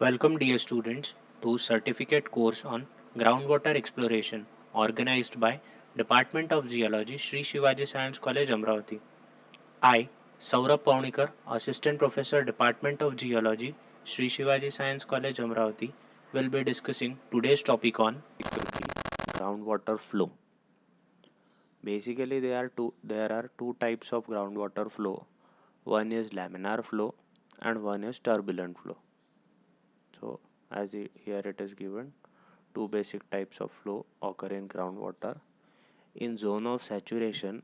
Welcome dear students to certificate course on groundwater exploration organized by Department of Geology Sri Shivaji Science College Amravati. I Saurabh Paunikar, Assistant Professor Department of Geology Sri Shivaji Science College Amravati will be discussing today's topic on groundwater flow. Basically there are two types of groundwater flow. One is laminar flow and one is turbulent flow. So here it is given two basic types of flow occur in groundwater. In zone of saturation,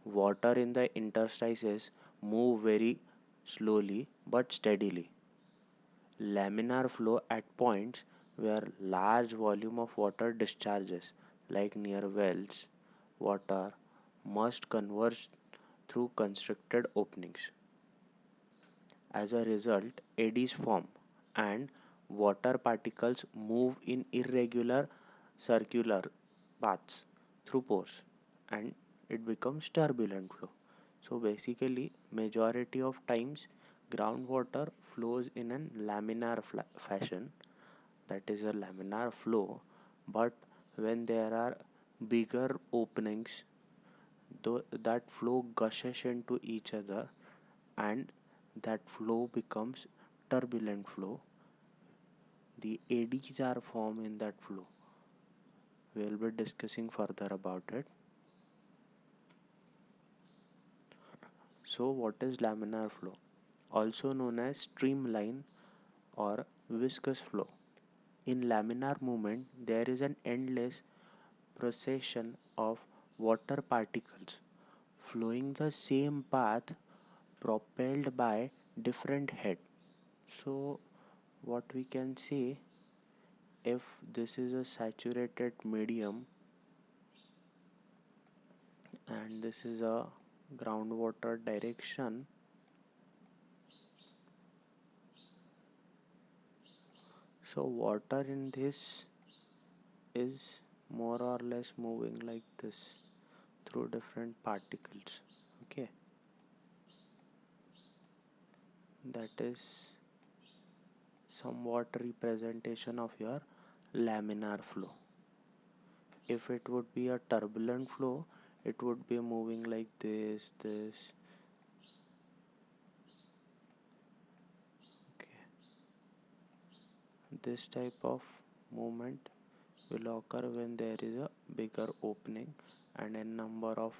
water in the interstices move very slowly but steadily. Laminar flow at points where large volume of water discharges, like near wells, water must converge through constricted openings. As a result, eddies form and water particles move in irregular circular paths through pores and it becomes turbulent flow. So basically majority of times groundwater flows in an laminar fashion, that is a laminar flow, but when there are bigger openings, that flow gushes into each other and that flow becomes turbulent flow. The eddies are formed in that flow. We will be discussing further about it. So what is laminar flow? Also known as streamline or viscous flow. In laminar movement there is an endless procession of water particles flowing the same path propelled by different head. So what we can say, if this is a saturated medium and this is a groundwater direction, so water in this is more or less moving like this through different particles. Okay, that is somewhat representation of your laminar flow. If it would be a turbulent flow, it would be moving like this. Okay, this type of movement will occur when there is a bigger opening and a number of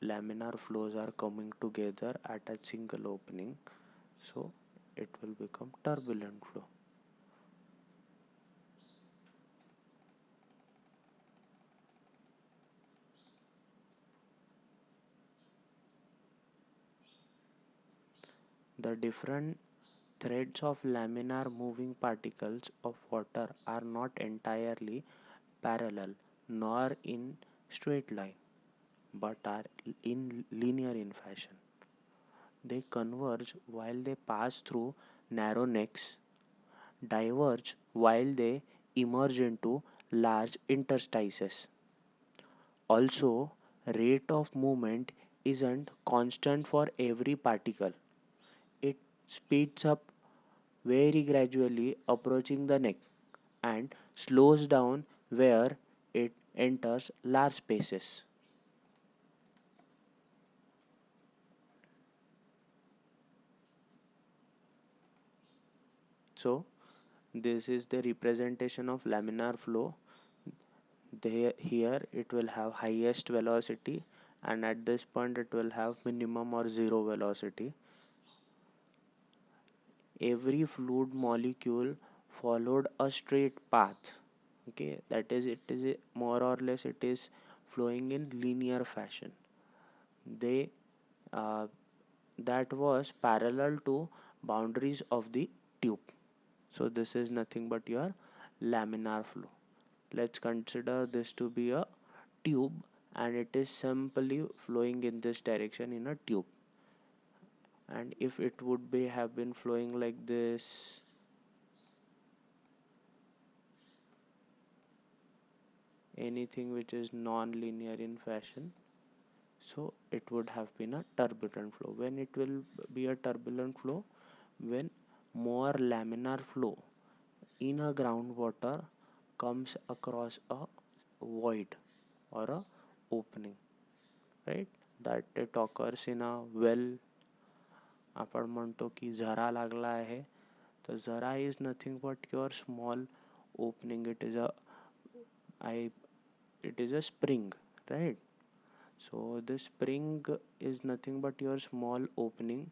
laminar flows are coming together at a single opening, so it will become turbulent flow. The different threads of laminar moving particles of water are not entirely parallel nor in straight line but are in linear in fashion. They converge while they pass through narrow necks, diverge while they emerge into large interstices. Also, rate of movement isn't constant for every particle. It speeds up very gradually approaching the neck and slows down where it enters large spaces. So, this is the representation of laminar flow. Here it will have highest velocity and at this point it will have minimum or zero velocity. Every fluid molecule followed a straight path. Okay, that is, it is more or less it is flowing in linear fashion. They uh, that was parallel to boundaries of the tube. So this is nothing but your laminar flow. Let's consider this to be a tube and it is simply flowing in this direction in a tube. And if it would be have been flowing like this, anything which is non-linear in fashion, so it would have been a turbulent flow. When it will be a turbulent flow, when more laminar flow in a groundwater comes across a void or a opening, right? That it occurs in a well. आपण म्हणतो की झरा लागला आहे, तर झरा is nothing but your small opening. I it is a spring, right? So the spring is nothing but your small opening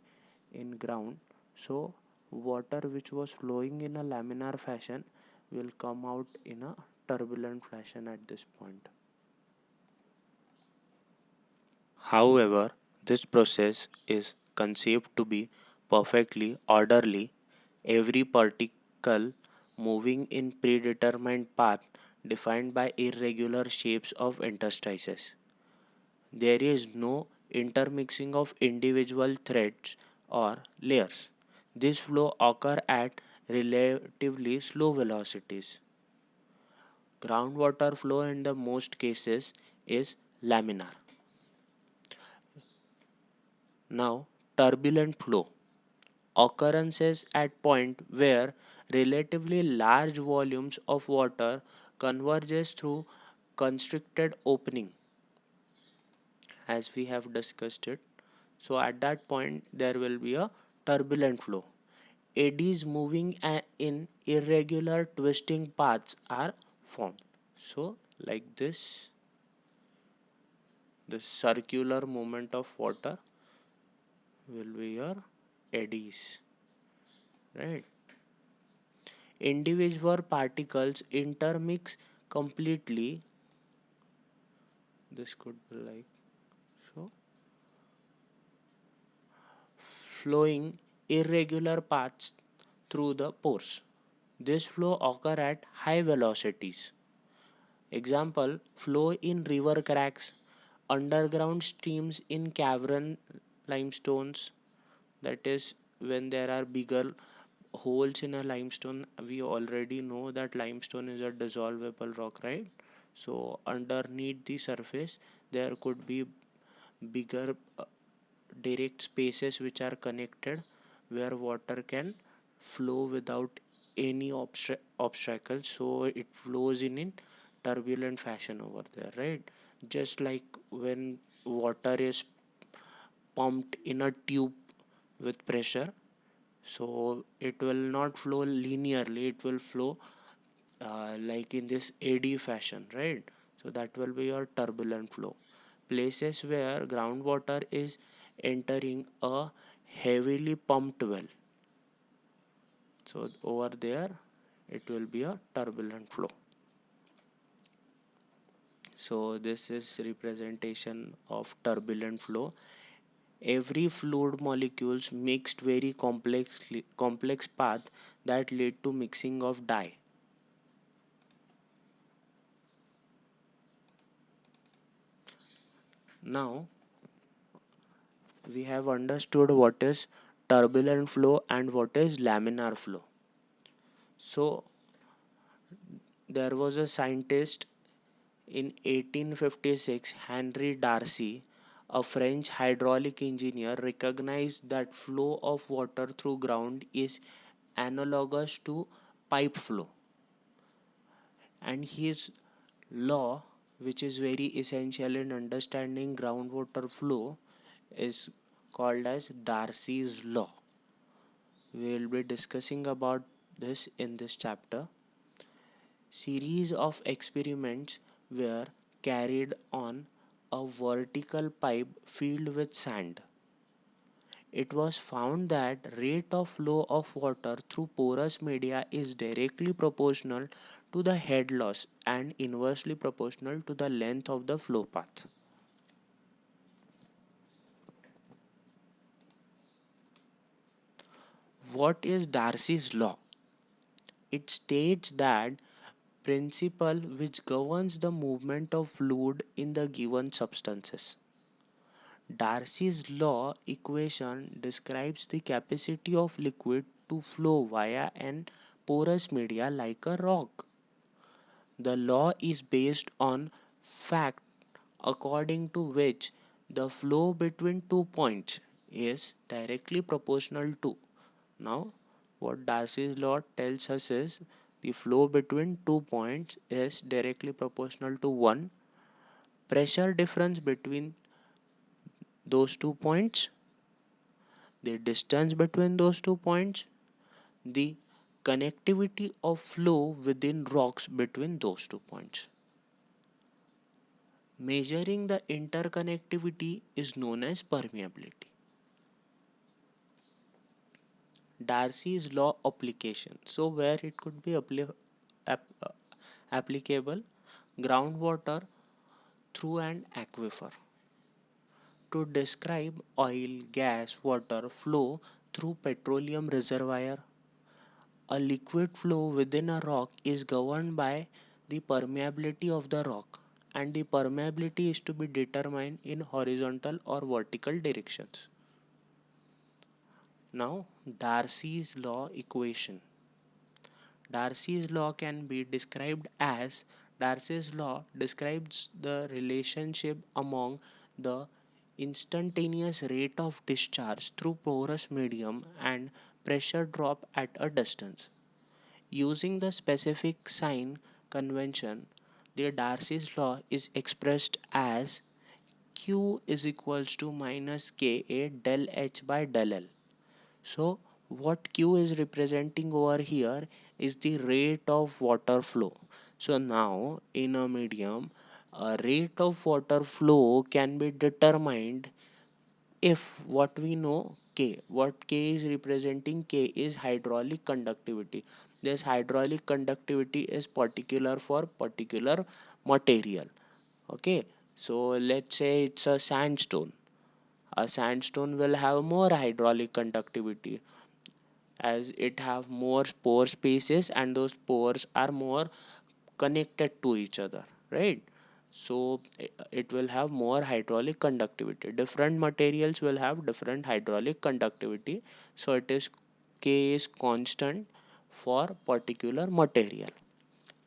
in ground. So water which was flowing in a laminar fashion will come out in a turbulent fashion at this point. However, this process is conceived to be perfectly orderly, every particle moving in predetermined path defined by irregular shapes of interstices. There is no intermixing of individual threads or layers. This flow occurs at relatively slow velocities. Groundwater flow in the most cases is laminar. Now, turbulent flow occurrences at point where relatively large volumes of water converges through constricted opening, as we have discussed it. So at that point there will be a turbulent flow. Eddies moving in irregular twisting paths are formed. So like this circular movement of water will be your eddies, right? Individual particles intermix completely. This could be like so, flowing irregular paths through the pores. This flow occur at high velocities. Example, flow in river cracks, underground streams in cavern limestones, that is when there are bigger holes in a limestone. We already know that limestone is a dissolvable rock, right? So underneath the surface there could be bigger direct spaces which are connected, where water can flow without any obstacle, so it flows in turbulent fashion over there, right? Just like when water is pumped in a tube with pressure, so it will not flow linearly, it will flow like in this eddy fashion, right? So that will be your turbulent flow. Places where groundwater is entering a heavily pumped well, so over there it will be a turbulent flow. So this is representation of turbulent flow. Every fluid molecules mixed very complex path that lead to mixing of dye. Now we have understood what is turbulent flow and what is laminar flow. So there was a scientist in 1856, Henry Darcy, a French hydraulic engineer, recognized that flow of water through ground is analogous to pipe flow, and his law, which is very essential in understanding groundwater flow, is called as Darcy's law. We will be discussing about this in this chapter. Series of experiments were carried on a vertical pipe filled with sand. It was found that rate of flow of water through porous media is directly proportional to the head loss and inversely proportional to the length of the flow path. What is Darcy's law? It states that principle which governs the movement of fluid in the given substances. Darcy's law equation describes the capacity of liquid to flow via an porous media like a rock. The law is based on fact according to which the flow between two points is directly proportional to. Now, what Darcy's law tells us is the flow between 2 points is directly proportional to 1 pressure difference between those 2 points, the distance between those 2 points, the connectivity of flow within rocks between those 2 points. Measuring the interconnectivity is known as permeability. Darcy's law application. So where it could be ap- uh, applicable, groundwater through an aquifer. To describe oil, gas, water flow through petroleum reservoir, a liquid flow within a rock is governed by the permeability of the rock, and the permeability is to be determined in horizontal or vertical directions. Now, Darcy's law equation. Darcy's law can be described as Darcy's law describes the relationship among the instantaneous rate of discharge through porous medium and pressure drop at a distance. Using the specific sign convention, the Darcy's law is expressed as Q is equals to minus Ka del H by del L. So what Q is representing over here is the rate of water flow. So now in a medium, a rate of water flow can be determined if what we know K, what K is representing, K is hydraulic conductivity. This hydraulic conductivity is particular for particular material. Okay, so let's say it's a sandstone. A sandstone will have more hydraulic conductivity as it have more pore spaces, and those pores are more connected to each other, right? So it will have more hydraulic conductivity. Different materials will have different hydraulic conductivity, so it is K is constant for particular material.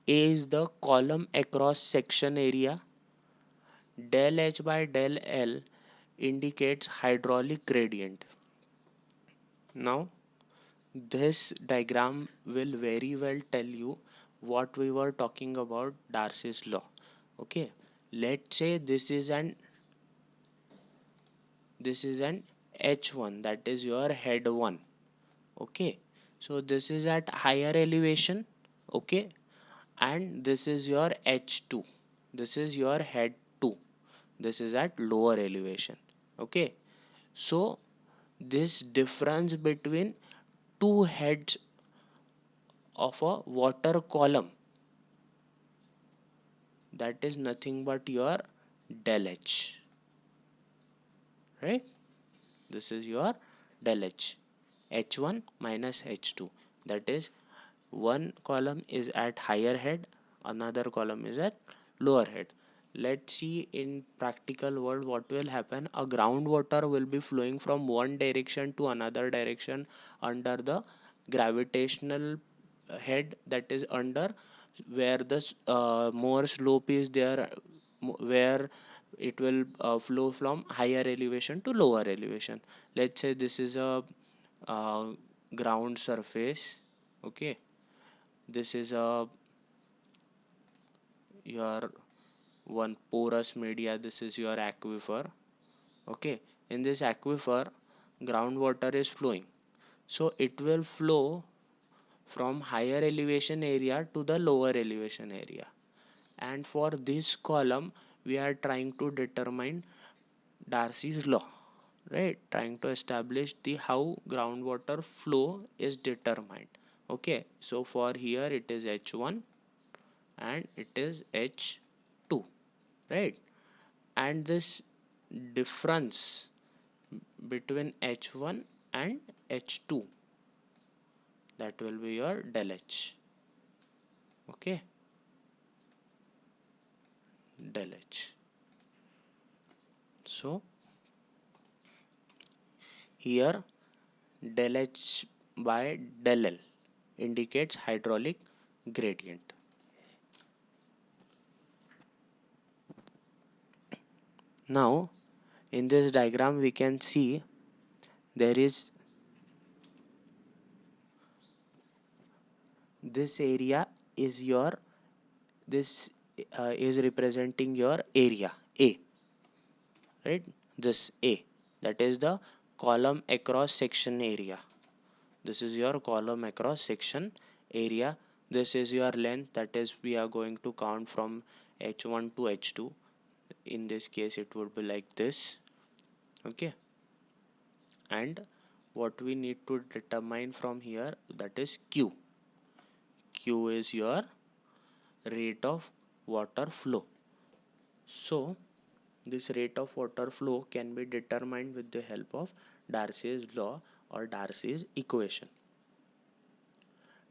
A is the column across section area. Del H by del L indicates hydraulic gradient. Now this diagram will very well tell you what we were talking about Darcy's law. Okay, let's say this is an H1, that is your head 1. Okay, so this is at higher elevation. Okay, and this is your H2, this is your head 2, this is at lower elevation. Okay, so this difference between two heads of a water column, that is nothing but your del H, right? This is your del H, H1 minus H2. That is, one column is at higher head, another column is at lower head. Let's see in practical world what will happen. A groundwater will be flowing from one direction to another direction under the gravitational head, that is under where the more slope is there, where it will flow from higher elevation to lower elevation. Let's say this is a uh, ground surface. Okay, this is a your one porous media, this is your aquifer. Okay, in this aquifer groundwater is flowing, so it will flow from higher elevation area to the lower elevation area. And for this column we are trying to determine Darcy's law, right? Trying to establish the how groundwater flow is determined. Okay, so for here it is H1 and it is H2, right? And this difference between H1 and H2, that will be your del H. Okay, del H. So here del H by del L indicates hydraulic gradient. Now in this diagram we can see there is this area is your, this is representing your area A, right? This A, that is the column across section area. This is your column across section area. This is your length, that is we are going to count from h1 to h2. In this case it would be like this. Okay, and what we need to determine from here, that is q. Q is your rate of water flow. So this rate of water flow can be determined with the help of Darcy's law or Darcy's equation.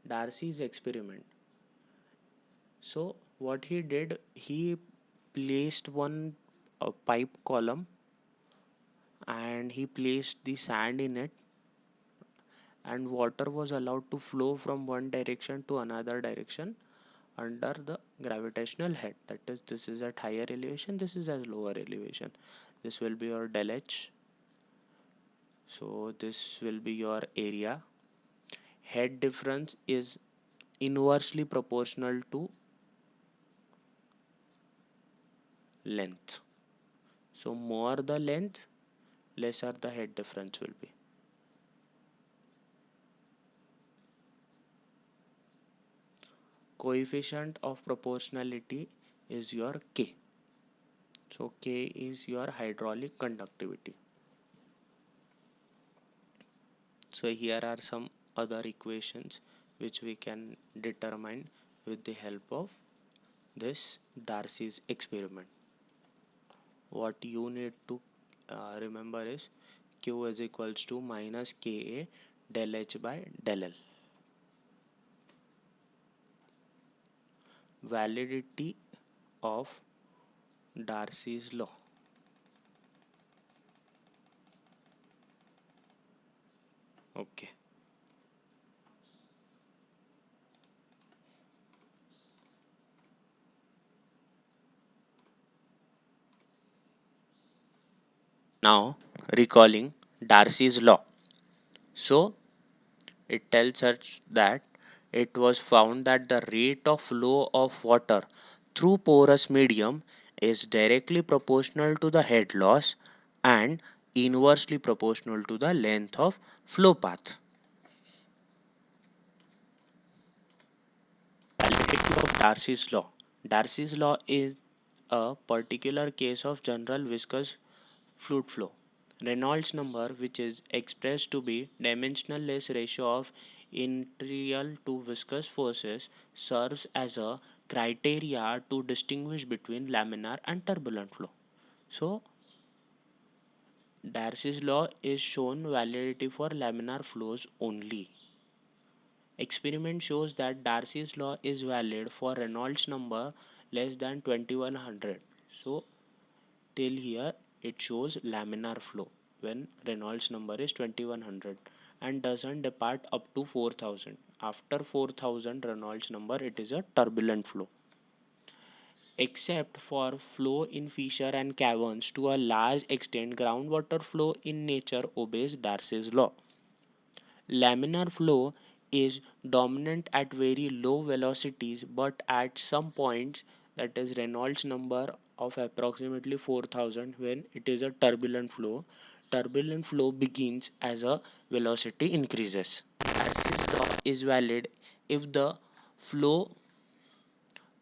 Darcy's experiment. So what he did, he placed one pipe column and he placed the sand in it, and water was allowed to flow from one direction to another direction under the gravitational head. That is, this is at higher elevation, this is at lower elevation. This will be your del H. So this will be your area. Head difference is inversely proportional to length. So more the length, lesser the head difference will be. Coefficient of proportionality is your K. So K is your hydraulic conductivity. So here are some other equations which we can determine with the help of this Darcy's experiment. What you need to remember is Q is equals to minus Ka del H by del L. Validity of Darcy's law. Okay. Now recalling Darcy's law. So it tells us that it was found that the rate of flow of water through porous medium is directly proportional to the head loss and inversely proportional to the length of flow path. Validity of Darcy's law. Darcy's law is a particular case of general viscous fluid flow. Reynolds number, which is expressed to be dimensionless ratio of inertial to viscous forces, serves as a criteria to distinguish between laminar and turbulent flow. So Darcy's law is shown validity for laminar flows only. Experiment shows that Darcy's law is valid for Reynolds number less than 2100. So till here it shows laminar flow when Reynolds number is 2100 and doesn't depart up to 4000. After 4000 Reynolds number, it is a turbulent flow. Except for flow in fissure and caverns, to a large extent groundwater flow in nature obeys Darcy's law. Laminar flow is dominant at very low velocities, but at some points, that is Reynolds number of approximately 4000, when it is a turbulent flow. Turbulent flow begins as a velocity increases. Darcy's law is valid if the flow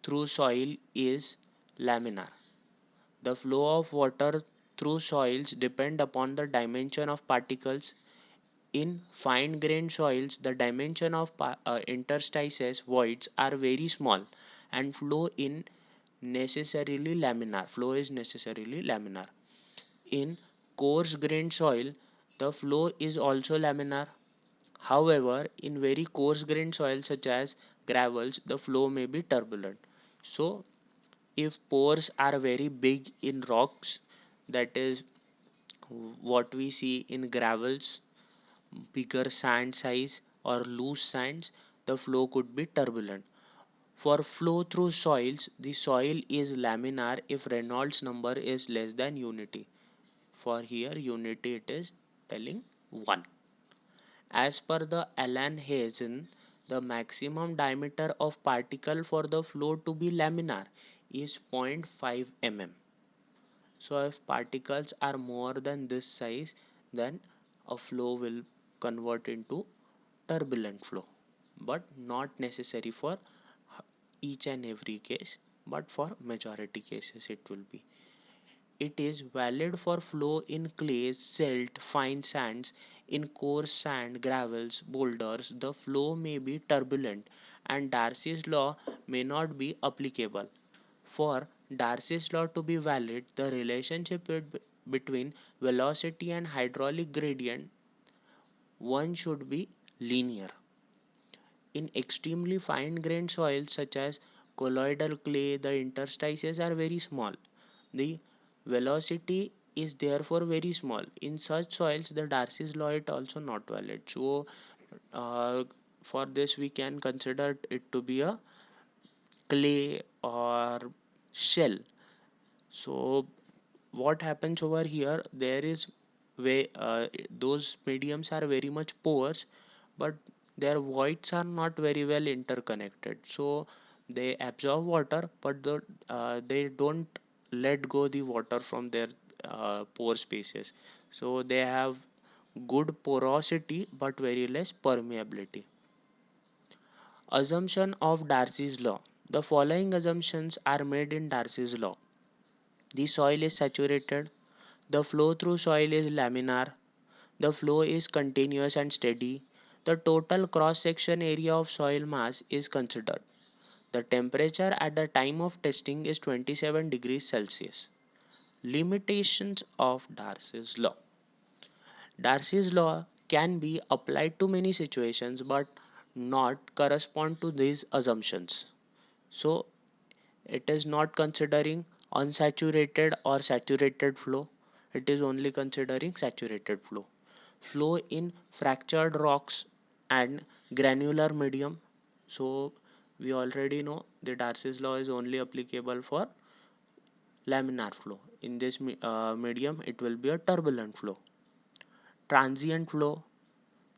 through soil is laminar. The flow of water through soils depend upon the dimension of particles. In fine grained soils, the dimension of interstices voids are very small and flow in necessarily laminar. Flow is necessarily laminar. In coarse grained soil, the flow is also laminar. However, in very coarse grained soil such as gravels, the flow may be turbulent. So, if pores are very big in rocks, that is what we see in gravels, bigger sand size or loose sands, the flow could be turbulent. For flow through soils, the soil is laminar if Reynolds number is less than unity. For here unity it is telling 1. As per the Alan Hazen The maximum diameter of particle for the flow to be laminar is 0.5 mm. So if particles are more than this size, then a flow will convert into turbulent flow, but not necessary for each and every case, but for majority cases it will be. It is valid for flow in clays, silt, fine sands. In coarse sand, gravels, boulders, the flow may be turbulent and Darcy's law may not be applicable. For Darcy's law to be valid, the relationship between velocity and hydraulic gradient one should be linear. In extremely fine grained soils such as colloidal clay, the interstices are very small. The velocity is therefore very small. In such soils, the Darcy's law is also not valid. So, uh, for this, we can consider it to be a clay or shell. So, what happens over here? There is way those mediums are very much porous, but their voids are not very well interconnected. So they absorb water, but they don't let go the water from their pore spaces. So they have good porosity but very less permeability. Assumption of Darcy's law. The following assumptions are made in Darcy's law. The soil is saturated. The flow through soil is laminar. The flow is continuous and steady. The total cross section area of soil mass is considered. The temperature at the time of testing is 27 degrees Celsius. Limitations of Darcy's law. Darcy's law can be applied to many situations but not correspond to these assumptions. So it is not considering unsaturated or saturated flow. It is only considering saturated flow. Flow in fractured rocks and granular medium. So we already know the Darcy's law is only applicable for laminar flow. In this medium, it will be a turbulent flow. Transient flow,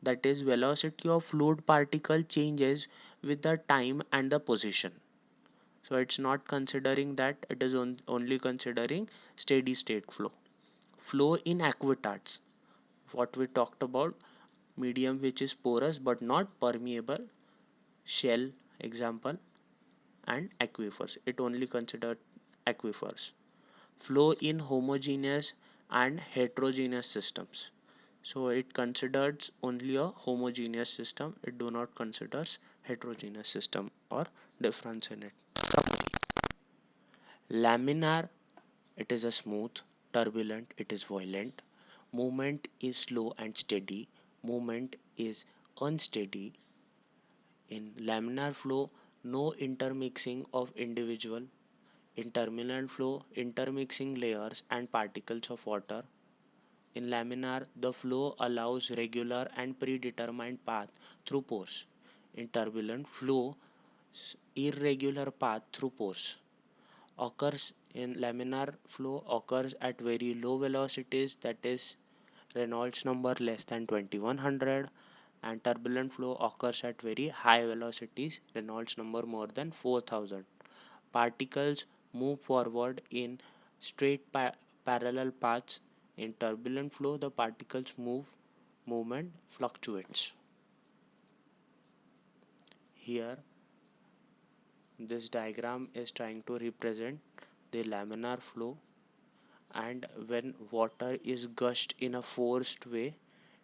that is velocity of fluid particle changes with the time and the position. So it's not considering that, it is only considering steady state flow. Flow in aqueducts, what we talked about, medium which is porous but not permeable, shell example, and aquifers, it only considered aquifers. Flow in homogeneous and heterogeneous systems, so it considers only a homogeneous system, it do not considers heterogeneous system or difference in it. Summary. Laminar, it is a smooth. Turbulent, it is violent. Movement is slow and steady. Movement is unsteady. In laminar flow, no intermixing of individual. In turbulent flow, intermixing layers and particles of water. In laminar, the flow allows regular and predetermined path through pores. In turbulent flow, irregular path through pores occurs. In laminar flow occurs at very low velocities, that is Reynolds number less than 2100, and turbulent flow occurs at very high velocities, Reynolds number more than 4000. Particles move forward in straight parallel paths. In turbulent flow, the particles movement fluctuates. Here, this diagram is trying to represent the laminar flow, and when water is gushed in a forced way,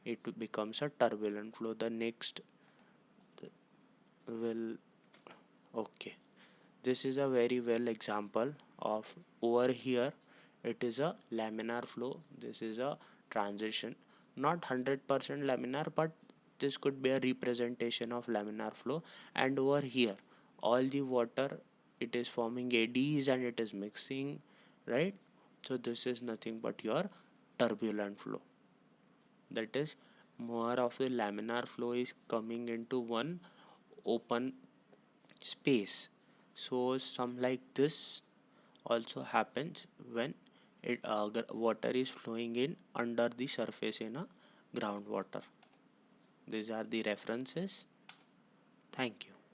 it becomes a turbulent flow. The next will, okay, this is a very well example of, over here it is a laminar flow, this is a transition, not 100% laminar, but this could be a representation of laminar flow. And over here all the water, it is forming eddies and it is mixing, right? So this is nothing but your turbulent flow, that is more of the laminar flow is coming into one open space. So some like this also happens when water is flowing in under the surface in a groundwater. These are the references. Thank you.